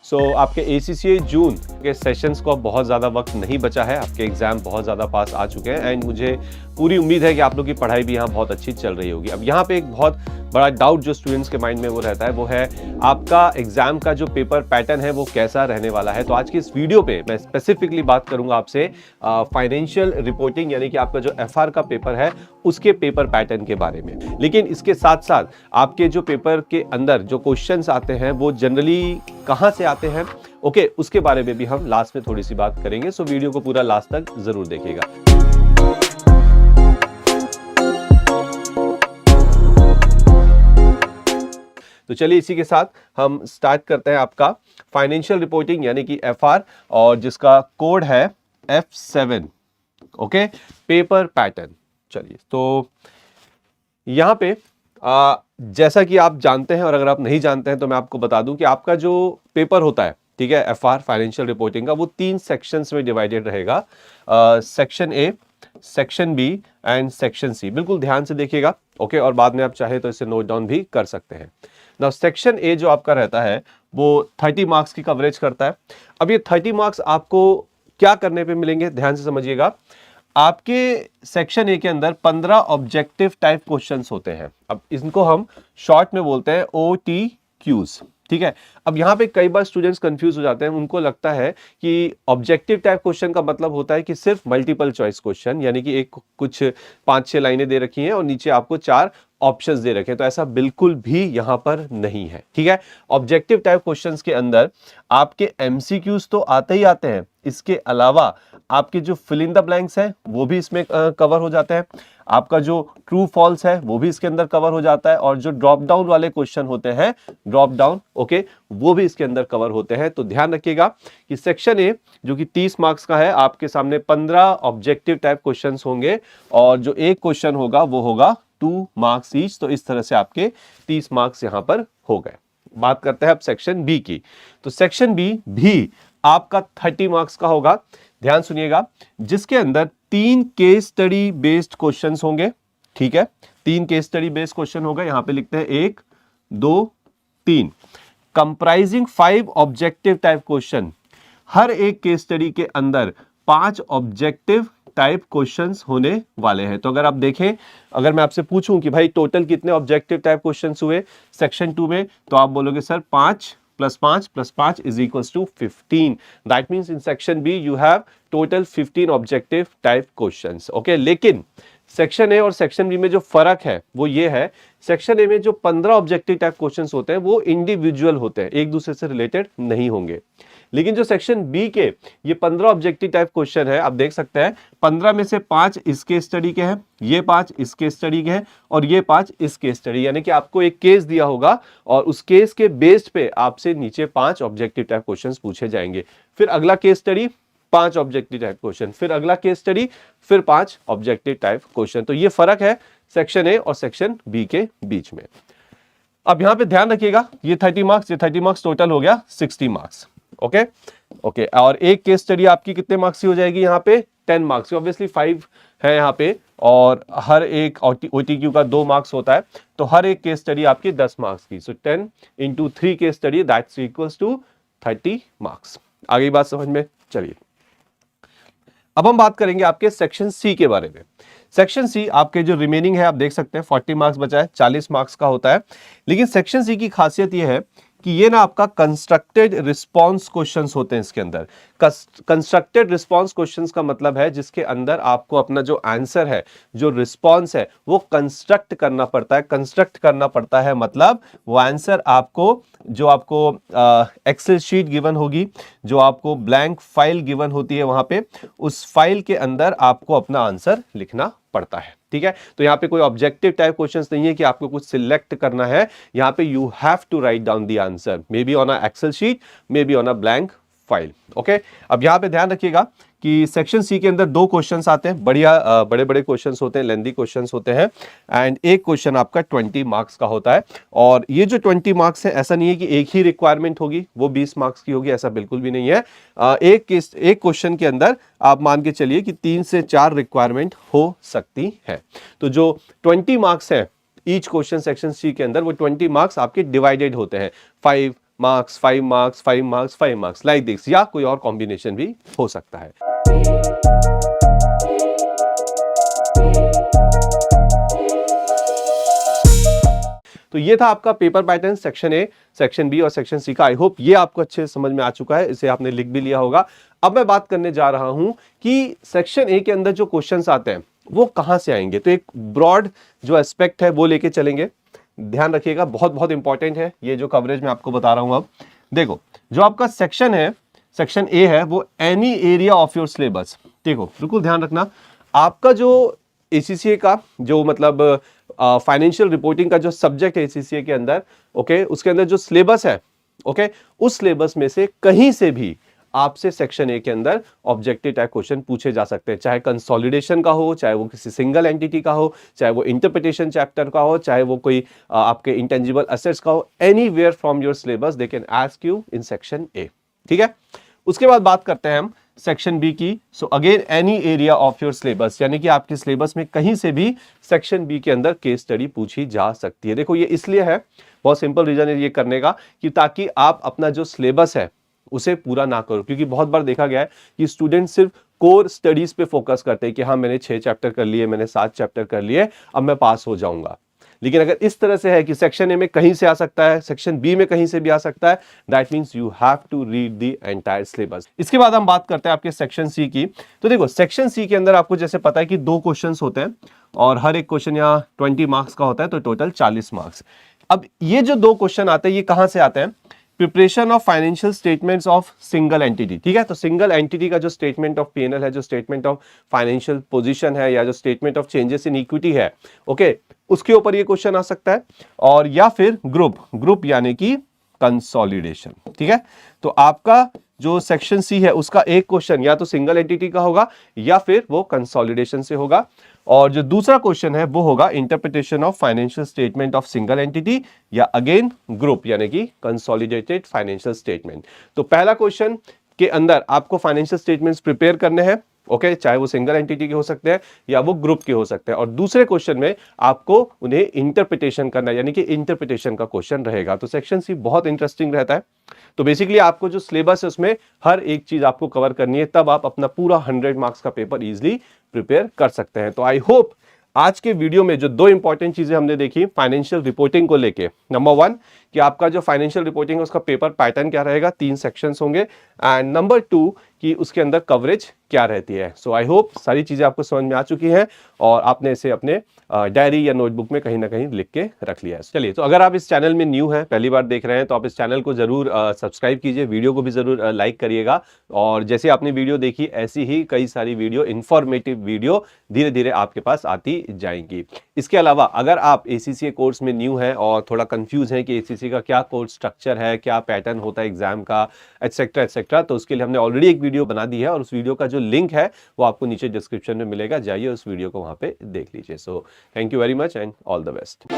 आपके ACCA जून के sessions को अब बहुत ज़्यादा वक्त नहीं बचा है, आपके एग्जाम बहुत ज़्यादा पास आ चुके हैं एंड मुझे पूरी उम्मीद है कि आप लोग की पढ़ाई भी यहाँ बहुत अच्छी चल रही होगी। अब यहाँ पे एक बहुत बड़ा डाउट जो स्टूडेंट्स के माइंड में वो रहता है वो है आपका एग्जाम का जो पेपर पैटर्न है वो कैसा रहने वाला है। तो आज की इस वीडियो पे मैं स्पेसिफिकली बात करूंगा आपसे फाइनेंशियल रिपोर्टिंग यानी कि आपका जो FR का पेपर है उसके पेपर पैटर्न के बारे में। लेकिन इसके साथ साथ आपके जो पेपर के अंदर जो क्वेश्चंस आते हैं वो जनरली कहाँ से आते हैं, ओके, उसके बारे में भी हम लास्ट में थोड़ी सी बात करेंगे। सो वीडियो को पूरा लास्ट तक जरूर देखिएगा। तो चलिए इसी के साथ हम स्टार्ट करते हैं आपका फाइनेंशियल रिपोर्टिंग यानी कि FR और जिसका कोड है F7, ओके, पेपर पैटर्न। चलिए तो यहाँ पे जैसा कि आप जानते हैं और अगर आप नहीं जानते हैं तो मैं आपको बता दूं कि आपका जो पेपर होता है, ठीक है, FR फाइनेंशियल रिपोर्टिंग का, वो 3 सेक्शंस में डिवाइडेड रहेगा, section A, section B and section C। बिल्कुल ध्यान से देखिएगा, ओके, और बाद में आप चाहे तो इसे नोट डाउन भी कर सकते हैं। नाउ सेक्शन A जो आपका रहता है वो 30 मार्क्स की कवरेज करता है। अब ये 30 मार्क्स आपको क्या करने पे मिलेंगे, ध्यान से समझिएगा। आपके सेक्शन A के अंदर 15 ऑब्जेक्टिव टाइप क्वेश्चंस होते हैं। अब इनको हम शॉर्ट में बोलते हैं OTQs, ठीक है। अब यहाँ पे कई बार स्टूडेंट्स कंफ्यूज हो जाते हैं, उनको लगता है कि ऑब्जेक्टिव टाइप क्वेश्चन का मतलब होता है कि सिर्फ मल्टीपल चॉइस क्वेश्चन, यानी कि एक कुछ 5-6 लाइनें दे रखी हैं और नीचे आपको 4 ऑप्शंस दे रखे हैं। तो ऐसा बिल्कुल भी यहाँ पर नहीं है, ठीक है। ऑब्जेक्टिव टाइप क्वेश्चंस के अंदर आपके MCQs तो आते ही आते हैं, इसके अलावा आपके जो फिल इन द ब्लैंक्स है वो भी इसमें कवर हो जाते हैं, आपका जो ट्रू फॉल्स है वो भी इसके अंदर कवर हो जाता है, और जो ड्रॉप डाउन वाले क्वेश्चन होते हैं, ड्रॉप डाउन, ओके, वो भी इसके अंदर कवर होते हैं। तो ध्यान रखिएगा कि सेक्शन A जो कि 30 मार्क्स का है, आपके सामने 15 ऑब्जेक्टिव टाइप क्वेश्चंस होंगे और जो एक क्वेश्चन होगा वो होगा 2 मार्क्स ईच। तो इस तरह से आपके 30 मार्क्स यहां पर हो गए। बात करते हैं अब सेक्शन B की। तो सेक्शन B भी आपका 30 मार्क्स का होगा, ध्यान सुनिएगा, जिसके अंदर 3 केस स्टडी बेस्ड क्वेश्चंस होंगे, ठीक है। 3 केस स्टडी बेस्ड क्वेश्चन होगा, यहां पे लिखते हैं 1, 2, 3, कंप्राइजिंग 5 ऑब्जेक्टिव टाइप क्वेश्चन। हर एक केस स्टडी के अंदर 5 ऑब्जेक्टिव टाइप क्वेश्चंस होने वाले हैं। तो अगर आप देखें, अगर मैं आपसे पूछूं कि भाई टोटल कितने ऑब्जेक्टिव टाइप क्वेश्चंस हुए सेक्शन 2 में, तो आप बोलोगे sir 5 + 5 + 5 = 15। That means in section B you have total 15 objective type questions, okay. लेकिन सेक्शन A और सेक्शन B में जो फर्क है वो ये है, सेक्शन A में जो 15 ऑब्जेक्टिव टाइप क्वेश्चंस होते हैं वो इंडिविजुअल होते हैं, एक दूसरे से रिलेटेड नहीं होंगे। लेकिन जो सेक्शन B के ये 15 ऑब्जेक्टिव टाइप क्वेश्चन है, आप देख सकते हैं 15 में से 5 इसके स्टडी के हैं, ये 5 इसके स्टडी के हैं और ये 5 इसके स्टडी, यानी कि आपको एक केस दिया होगा और उस केस के बेस्ड पे आपसे नीचे 5 ऑब्जेक्टिव टाइप क्वेश्चंस पूछे जाएंगे। फिर अगला case study 5 objective type question, फिर अगला केस स्टडी, फिर 5 ऑब्जेक्टिव टाइप क्वेश्चन। तो ये फर्क है सेक्शन A और सेक्शन B के बीच में। अब यहां पे ध्यान रखिएगा, ये 30 मार्क्स, ये 30 मार्क्स टोटल हो गया 60 मार्क्स, ओके ओके। और एक केस स्टडी आपकी कितने मार्क्स की हो जाएगी, यहाँ पे 10 मार्क्स की, ऑब्वियसली 5 है यहाँ पे, और हर एक OTQ का 2 मार्क्स होता है, तो हर एक केस स्टडी आपकी 10 मार्क्स की। So 10 × 3 case study that's equals to 30 marks. आगे बात समझ में, चलिए अब हम बात करेंगे आपके सेक्शन C के बारे में। सेक्शन C आपके जो रिमेनिंग है, आप देख सकते हैं 40 मार्क्स बचा है, 40 मार्क्स का होता है। लेकिन सेक्शन C की खासियत ये है कि ये ना आपका कंस्ट्रक्टेड रिस्पॉन्स क्वेश्चंस होते हैं इसके अंदर। कंस्ट्रक्टेड रिस्पॉन्स क्वेश्चंस का मतलब है जिसके अंदर आपको अपना जो आंसर है, जो रिस्पॉन्स है, वो कंस्ट्रक्ट करना पड़ता है। कंस्ट्रक्ट करना पड़ता है मतलब वो आंसर आपको, जो आपको एक्सेल शीट गिवन होगी, जो आपको ब्लैंक फाइल गिवन होती है, वहां पे उस फाइल के अंदर आपको अपना आंसर लिखना पड़ता है, ठीक है। तो यहाँ पे कोई ऑब्जेक्टिव टाइप क्वेश्चंस नहीं है कि आपको कुछ सिलेक्ट करना है, यहाँ पे you have to write down the answer, maybe on a excel sheet, maybe on a blank file, okay. अब यहाँ पे ध्यान रखिएगा कि सेक्शन C के अंदर 2 क्वेश्चंस आते हैं, बढ़िया बड़े बड़े क्वेश्चंस होते हैं, लेंथी क्वेश्चंस होते हैं, एंड एक क्वेश्चन आपका 20 मार्क्स का होता है। और ये जो 20 मार्क्स है, ऐसा नहीं है कि एक ही रिक्वायरमेंट होगी वो 20 मार्क्स की होगी, ऐसा बिल्कुल भी नहीं है। एक क्वेश्चन के अंदर आप मान के चलिए कि 3 से 4 रिक्वायरमेंट हो सकती है। तो जो 20 मार्क्स है ईच क्वेश्चन सेक्शन C के अंदर, वो 20 मार्क्स आपके डिवाइडेड होते हैं 5, marks, 5 marks, 5 marks, 5 marks like this, या कोई और कॉम्बिनेशन भी हो सकता है। तो ये था आपका paper pattern section A, section B और सेक्शन सी का। आई होप ये आपको अच्छे समझ में आ चुका है, इसे आपने लिख भी लिया होगा। अब मैं बात करने जा रहा हूं कि सेक्शन ए के अंदर जो क्वेश्चंस आते हैं वो कहां से आएंगे। तो एक ब्रॉड जो एस्पेक्ट है वो लेके चलेंगे, ध्यान रखिएगा, बहुत बहुत इंपॉर्टेंट है ये जो कवरेज मैं आपको बता रहा हूं। अब देखो, जो आपका सेक्शन है, सेक्शन ए है, वो any area of your syllabus. देखो बिल्कुल ध्यान रखना, आपका जो एसीसीए का जो मतलब फाइनेंशियल रिपोर्टिंग का जो सब्जेक्ट है एसीसीए के अंदर, ओके, उसके अंदर जो सिलेबस है, ओके, उस सिलेबस में से कहीं से भी आपसे सेक्शन ए के अंदर ऑब्जेक्टिव टाइप क्वेश्चन पूछे जा सकते हैं, चाहे कंसोलिडेशन का हो, चाहे वो किसी सिंगल एंटिटी का हो, चाहे वो इंटरप्रिटेशन चैप्टर का हो, चाहे वो कोई आपके इंटेंजिबल असेट्स का हो, anywhere from your syllabus they can ask you in section A. ठीक है, उसके बाद बात करते हैं हम सेक्शन बी की। So again any area of your syllabus, यानी कि आपके सिलेबस में कहीं से भी सेक्शन बी के अंदर केस स्टडी पूछी जा सकती है। देखो ये इसलिए है, बहुत सिंपल रीजन है ये करने का, कि ताकि आप अपना जो सिलेबस है उसे पूरा ना करो, क्योंकि बहुत बार देखा गया है कि स्टूडेंट सिर्फ कोर स्टडीज पे फोकस करते हैं कि हाँ मैंने 6 चैप्टर कर लिए, मैंने 7 चैप्टर कर लिए, अब मैं पास हो जाऊंगा। लेकिन अगर इस तरह से है कि सेक्शन ए में कहीं से आ सकता है, सेक्शन बी में कहीं से भी आ सकता है, that means you have to read the entire syllabus. इसके बाद हम बात करते हैं आपके सेक्शन सी की। तो देखो सेक्शन सी के अंदर आपको जैसे पता है कि 2 क्वेश्चंस होते हैं और हर एक क्वेश्चन यहाँ 20 मार्क्स का होता है, तो टोटल 40 मार्क्स। अब ये जो 2 क्वेश्चन आते हैं ये कहां से आते हैं? Preparation of financial statements of single entity. ठीक है, तो सिंगल एंटिटी का जो स्टेटमेंट ऑफ पीएनएल है, जो स्टेटमेंट ऑफ फाइनेंशियल पोजीशन है, या जो statement of changes in equity है, ओके, उसके ऊपर ये क्वेश्चन आ सकता है। और या फिर ग्रुप यानी कि कंसोलिडेशन। ठीक है, तो आपका जो सेक्शन सी है उसका एक क्वेश्चन या तो सिंगल एंटिटी का होगा या फिर वो कंसोलिडेशन से होगा, और जो दूसरा क्वेश्चन है वो होगा interpretation of financial statement of single entity या अगेन ग्रुप यानी कि कंसोलिडेटेड फाइनेंशियल स्टेटमेंट। तो पहला क्वेश्चन के अंदर आपको फाइनेंशियल स्टेटमेंट्स प्रिपेयर करने हैं, ओके, चाहे वो सिंगल एंटिटी के हो सकते हैं या वो ग्रुप के हो सकते हैं, और दूसरे क्वेश्चन में आपको उन्हें इंटरप्रिटेशन करना है, यानी कि इंटरप्रिटेशन का क्वेश्चन रहेगा। तो सेक्शन सी बहुत इंटरेस्टिंग रहता है। तो बेसिकली आपको जो सिलेबस है उसमें हर एक चीज आपको कवर करनी है, तब आप अपना पूरा 100 मार्क्स का पेपर इजीली प्रिपेयर कर सकते हैं। तो आई होप आज के वीडियो में जो 2 इंपॉर्टेंट चीजें हमने देखी फाइनेंशियल रिपोर्टिंग को लेके, नंबर 1 कि आपका जो फाइनेंशियल रिपोर्टिंग है उसका पेपर पैटर्न क्या रहेगा, 3 सेक्शंस होंगे, एंड नंबर 2 कि उसके अंदर कवरेज क्या रहती है। सो आई होप सारी चीजें आपको समझ में आ चुकी हैं और आपने इसे अपने डायरी या नोटबुक में कहीं ना कहीं लिख के रख लिया है। चलिए, तो अगर आप इस चैनल में न्यू हैं, पहली बार देख रहे हैं, तो आप इस चैनल को जरूर सब्सक्राइब कीजिए, वीडियो को भी जरूर लाइक करिएगा, और जैसे आपने वीडियो देखी ऐसी ही कई सारी वीडियो, इंफॉर्मेटिव वीडियो धीरे धीरे आपके पास आती जाएंगी। इसके अलावा अगर आप एसीसीए कोर्स में न्यू हैं और थोड़ा कंफ्यूज हैं कि एसीसी का क्या कोर्स स्ट्रक्चर है, क्या पैटर्न होता है एग्जाम का, एटसेट्रा एटसेट्रा, तो उसके लिए हमने ऑलरेडी एक वीडियो बना दी है और उस वीडियो का जो लिंक है वो आपको नीचे डिस्क्रिप्शन में मिलेगा, जाइए उस वीडियो को वहां पे देख लीजिए। So thank you very much and all the best.